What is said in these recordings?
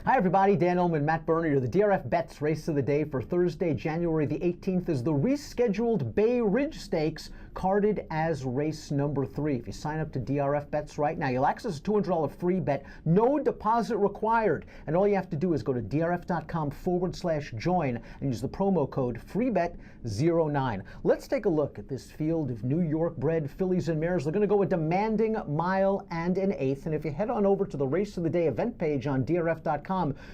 Hi everybody, Dan Illman, Matt Berner, your the DRF Bets race of the day for Thursday, January the 18th is the rescheduled Bay Ridge Stakes, carded as race number 3. If you sign up to DRF Bets right now, you'll access a $200 free bet, no deposit required. And all you have to do is go to drf.com/join and use the promo code FREEBET09. Let's take a look at this field of New York bred fillies and mares. They're going to go a demanding mile and an eighth. And if you head on over to the race of the day event page on DRF.com,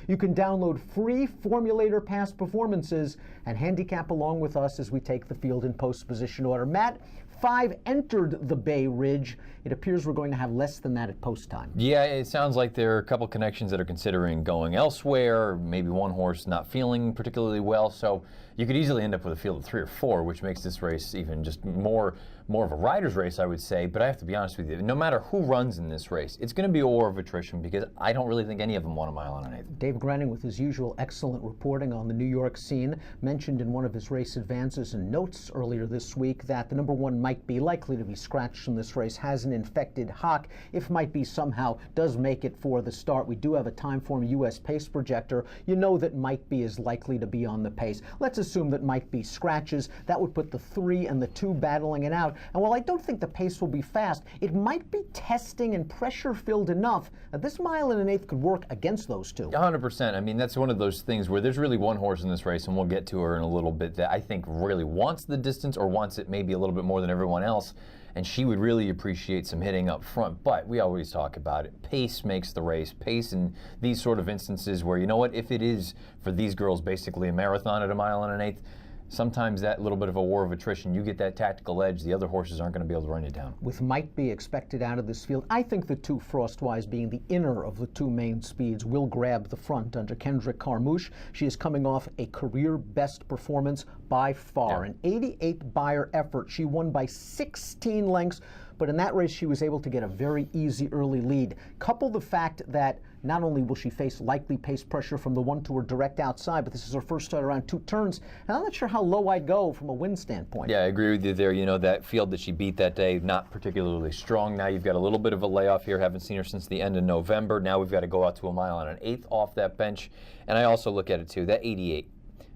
you can download free formulator past performances and handicap along with us as we take the field in post position order. Matt, 5 entered the Bay Ridge. It appears we're going to have less than that at post time. Yeah, it sounds like there are a couple connections that are considering going elsewhere, maybe one horse not feeling particularly well, so you could easily end up with a field of 3 or 4, which makes this race even just more of a rider's race, I would say. But I have to be honest with you, no matter who runs in this race, it's going to be a war of attrition because I don't really think any of them want a mile and an eighth. Dave Grenning, with his usual excellent reporting on the New York scene, mentioned in one of his race advances and notes earlier this week that the number 1 might be likely to be scratched in this race, has an infected hock. If might be somehow does make it for the start, we do have a Timeform US pace projector. You know that might be is likely to be on the pace. Let's assume that might be scratches. That would put the 3 and the 2 battling it out. And while I don't think the pace will be fast, it might be testing and pressure-filled enough that this mile and an eighth could work against those two. 100%. I mean, that's one of those things where there's really one horse in this race, and we'll get to her in a little bit, that I think really wants the distance or wants it maybe a little bit more than everyone else, and she would really appreciate some hitting up front. But we always talk about it. Pace makes the race. Pace in these sort of instances where, you know what, if it is for these girls basically a marathon at a mile and an eighth, sometimes that little bit of a war of attrition, you get that tactical edge, the other horses aren't going to be able to run you down. With might be expected out of this field, I think the 2 Frostwise, being the inner of the 2 main speeds, will grab the front under Kendrick Carmouche. She is coming off a career best performance by far. An 88 Beyer effort. She won by 16 lengths, but in that race she was able to get a very easy early lead. Couple the fact that not only will she face likely pace pressure from the one to her direct outside, but this is her first start around 2 turns, and I'm not sure how low I'd go from a win standpoint. Yeah, I agree with you there. You know, that field that she beat that day, not particularly strong. Now you've got a little bit of a layoff here. Haven't seen her since the end of November. Now we've got to go out to a mile and an eighth off that bench. And I also look at it too, that 88.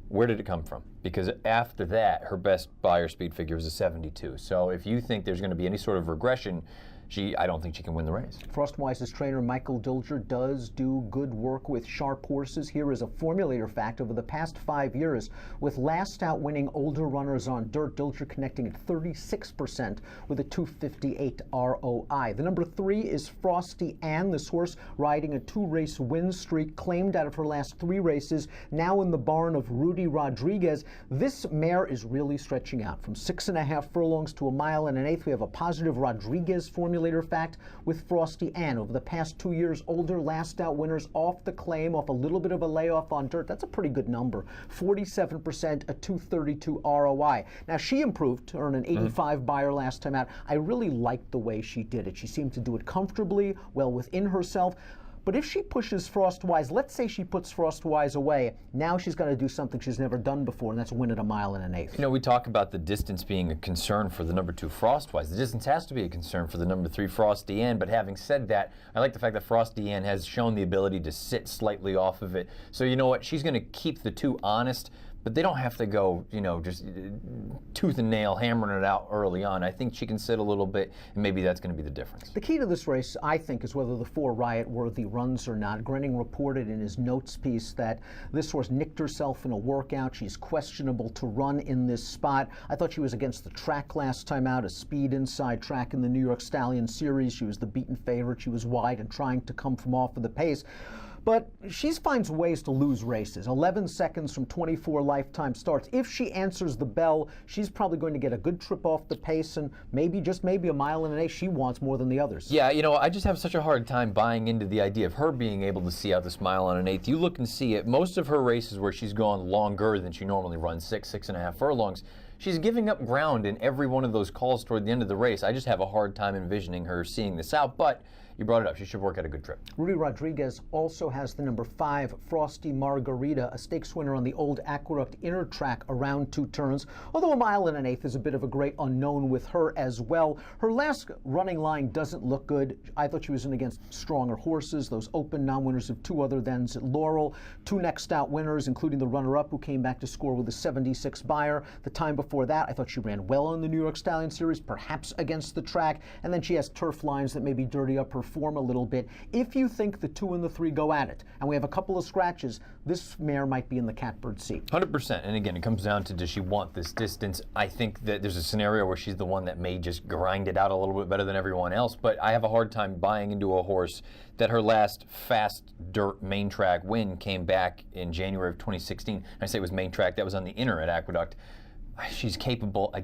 Where did it come from? Because after that, her best Beyer speed figure was a 72. So if you think there's going to be any sort of regression, I don't think she can win the race. Frostwise's trainer Michael Dilger does do good work with sharp horses. Here is a formulator fact over the past 5 years, with last out winning older runners on dirt, Dilger connecting at 36% with a 258 ROI. The number 3 is Frosty Ann, this horse riding a 2-race win streak claimed out of her last 3 races, now in the barn of Rudy Rodriguez. This mare is really stretching out from 6.5 furlongs to a mile and an eighth. We have a positive Rodriguez formula fact with Frosty Ann. Over the past 2 years, older last out winners off the claim, off a little bit of a layoff on dirt. That's a pretty good number. 47%, a 232 ROI. Now, she improved to earn an 85 Beyer last time out. I really liked the way she did it. She seemed to do it comfortably, well within herself. But if she pushes Frostwise, let's say she puts Frostwise away, now she's got to do something she's never done before, and that's win at a mile and an eighth. You know, we talk about the distance being a concern for the number 2 Frostwise. The distance has to be a concern for the number 3 Frosty Ann, but having said that, I like the fact that Frosty Ann has shown the ability to sit slightly off of it. So you know what, she's going to keep the 2 honest, but they don't have to go, you know, just tooth and nail, hammering it out early on. I think she can sit a little bit, and maybe that's going to be the difference. The key to this race, I think, is whether the 4 Riot-worthy runs or not. Grenning reported in his notes piece that this horse nicked herself in a workout. She's questionable to run in this spot. I thought she was against the track last time out, a speed inside track in the New York Stallion Series. She was the beaten favorite. She was wide and trying to come from off of the pace. But she finds ways to lose races. 11 seconds from 24 lifetime starts. If she answers the bell, she's probably going to get a good trip off the pace, and maybe, just maybe, a mile and an eighth she wants more than the others. Yeah, you know, I just have such a hard time buying into the idea of her being able to see out this mile and an eighth. You look and see it. Most of her races where she's gone longer than she normally runs, 6.5 furlongs, she's giving up ground in every one of those calls toward the end of the race. I just have a hard time envisioning her seeing this out. But you brought it up. She should work out a good trip. Rudy Rodriguez also has the number 5 Frosty Margarita, a stakes winner on the old Aqueduct inner track around 2 turns, although 1 1/8 is a bit of a great unknown with her as well. Her last running line doesn't look good. I thought she was in against stronger horses, those open non-winners of 2 other thens at Laurel, 2 next out winners, including the runner-up who came back to score with a 76 buyer. The time before that, I thought she ran well in the New York Stallion Series, perhaps against the track, and then she has turf lines that maybe dirty up her form a little bit. If you think the 2 and the 3 go at it, and we have a couple of scratches, this mare might be in the catbird seat. 100%. And again, it comes down to, does she want this distance? I think that there's a scenario where she's the one that may just grind it out a little bit better than everyone else, but I have a hard time buying into a horse that her last fast dirt main track win came back in January of 2016. I say it was main track, that was on the inner at Aqueduct. She's capable. I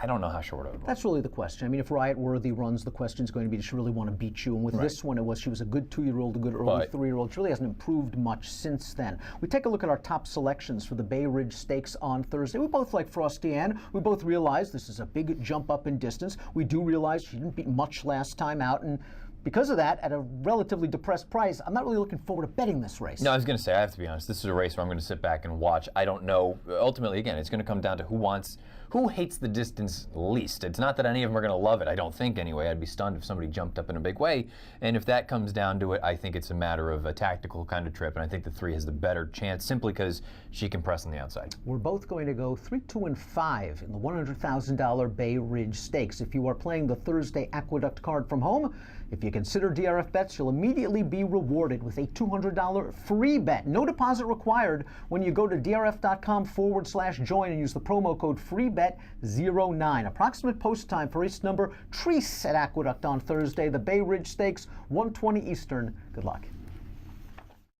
don't know how short of it. That's really the question. I mean, if Riot Worthy runs, the question is going to be, does she really want to beat you? And with this one, she was a good 2-year-old, a good early 3-year-old. She really hasn't improved much since then. We take a look at our top selections for the Bay Ridge Stakes on Thursday. We both like Frosty Ann. We both realize this is a big jump up in distance. We do realize she didn't beat much last time out, and because of that, at a relatively depressed price, I'm not really looking forward to betting this race. No, I was going to say, I have to be honest, this is a race where I'm going to sit back and watch. I don't know. Ultimately, again, it's going to come down to who hates the distance least. It's not that any of them are going to love it, I don't think anyway. I'd be stunned if somebody jumped up in a big way. And if that comes down to it, I think it's a matter of a tactical kind of trip, and I think the 3 has the better chance simply because she can press on the outside. We're both going to go 3, 2, and 5 in the $100,000 Bay Ridge Stakes. If you are playing the Thursday Aqueduct card from home, if you consider DRF bets, you'll immediately be rewarded with a $200 free bet. No deposit required when you go to drf.com/join and use the promo code FREEBET09. Approximate post time for race number 3 at Aqueduct on Thursday, the Bay Ridge Stakes, 1:20 Eastern. Good luck.